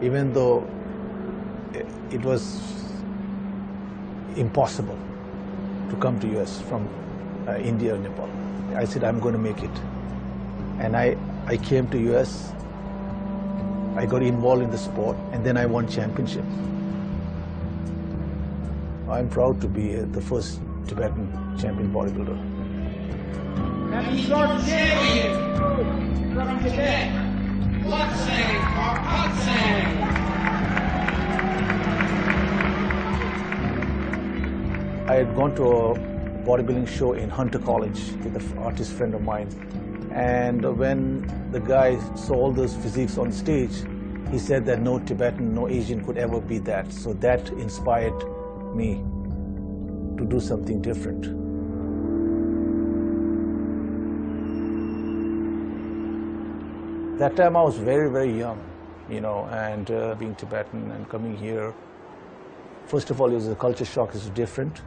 even though it was impossible to come to US from India or Nepal. I said, I'm going to make it. And I came to US, I got involved in the sport, and then I won championship. I'm proud to be the first Tibetan champion bodybuilder. Happy start champion from Tibet, LOPSANG or LOPSANG. I had gone to a bodybuilding show in Hunter College with an artist friend of mine. And when the guy saw all those physiques on stage, he said that no Tibetan, no Asian could ever be that. So that inspired me to do something different. That time I was very, very young, you know, and being Tibetan and coming here, first of all, it was a culture shock. It's different.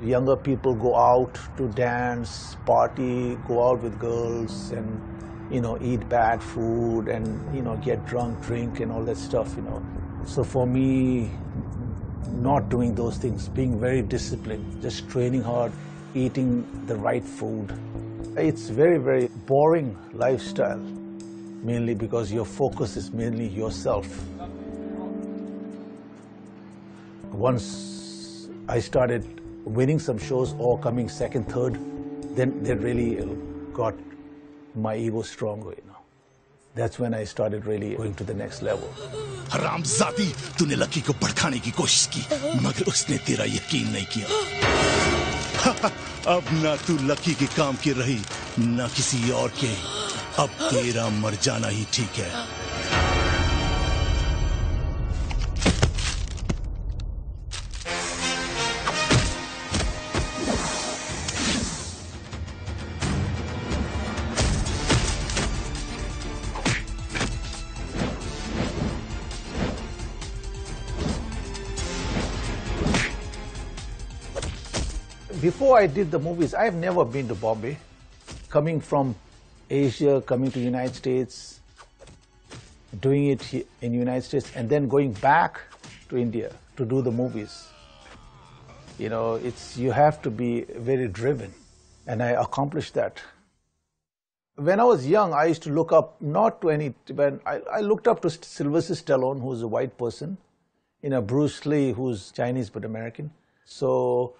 Younger people go out to dance, party, go out with girls and, you know, eat bad food and, you know, get drunk, drink and all that stuff, you know. So for me, not doing those things, being very disciplined, just training hard, eating the right food. It's very, very boring lifestyle, mainly because your focus is mainly yourself. Once I started winning some shows or coming second, third, then that really got my ego stronger, you know. That's when I started really going to the next level. हरामजादी, तूने lucky को भड़काने की कोशिश की, मगर उसने तेरा यकीन नहीं किया। अब ना तू लकी के काम की रही, ना किसी और के। अब तेरा मर जाना ही ठीक है। Before I did the movies, I've never been to Bombay. Coming from Asia, coming to the United States, doing it in the United States, and then going back to India to do the movies. You know, you have to be very driven, and I accomplished that. When I was young, I used to look up, not to any Tibetan, I looked up to Sylvester Stallone, who's a white person, you know, Bruce Lee, who's Chinese but American. So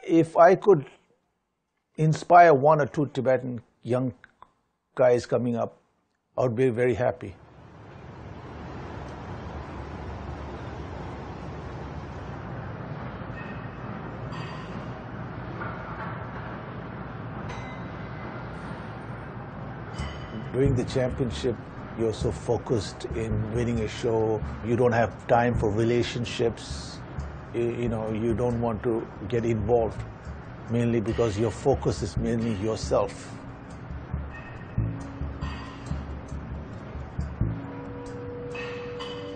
if I could inspire one or two Tibetan young guys coming up, I would be very happy. During the championship, you're so focused in winning a show, you don't have time for relationships. You know, you don't want to get involved, mainly because your focus is mainly yourself.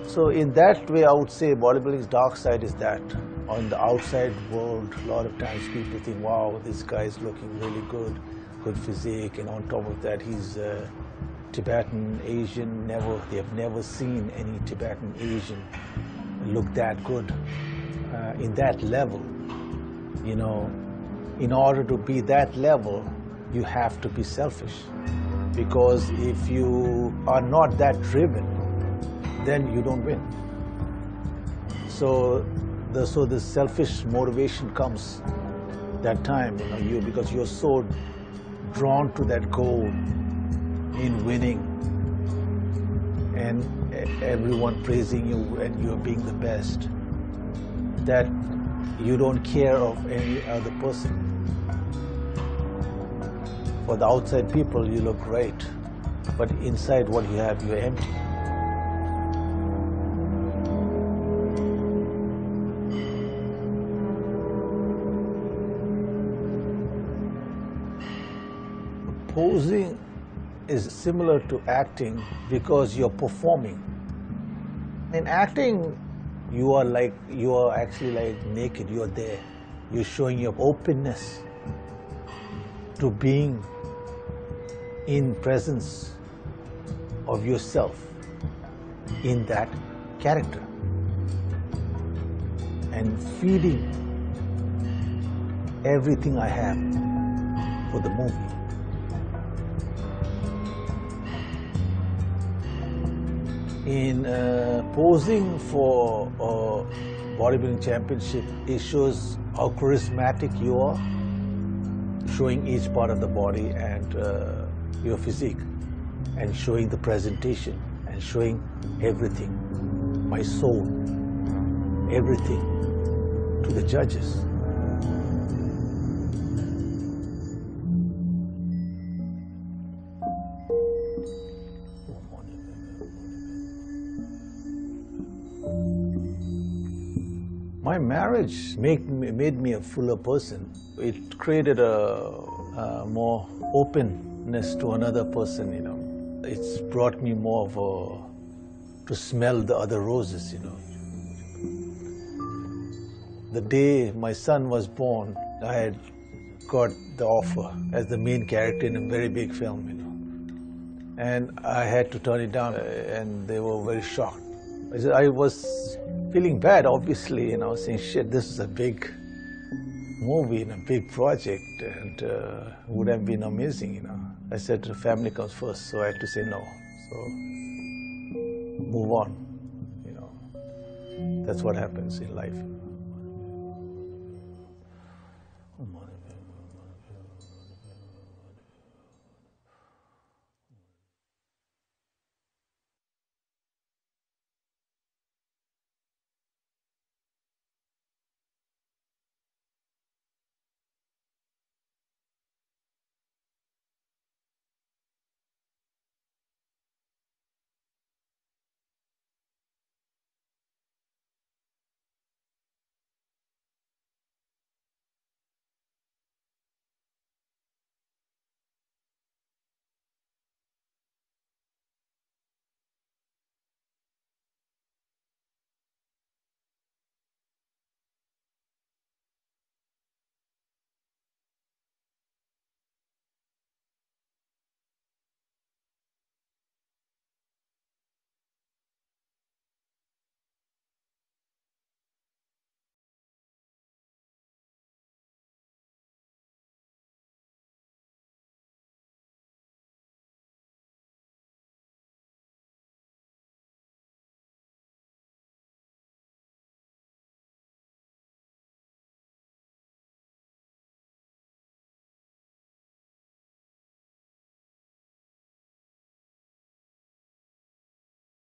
So in that way, I would say bodybuilding's dark side is that. On the outside world, a lot of times people think, wow, this guy is looking really good, good physique, and on top of that, he's Tibetan, Asian. They have never seen any Tibetan Asian look that good. In that level, you know, in order to be that level, you have to be selfish. Because if you are not that driven, then you don't win. So the selfish motivation comes that time, you know, because you're so drawn to that goal in winning and everyone praising you and you're being the best, that you don't care of any other person. For the outside people, you look great, but inside what you have, you're empty. Posing is similar to acting because you're performing. In acting, you are actually like naked, you're there. You're showing your openness to being in presence of yourself in that character and feeding everything I have for the movie. In posing for a bodybuilding championship, it shows how charismatic you are, showing each part of the body and your physique, and showing the presentation and showing everything, my soul, everything to the judges. My marriage made me a fuller person. It created a more openness to another person, you know. It's brought me more of to smell the other roses, you know. The day my son was born, I had got the offer as the main character in a very big film, you know. And I had to turn it down, and they were very shocked. I was feeling bad, obviously, you know, saying, shit, this is a big movie and a big project, and would have been amazing, you know. I said the family comes first, so I had to say no. So move on, you know. That's what happens in life.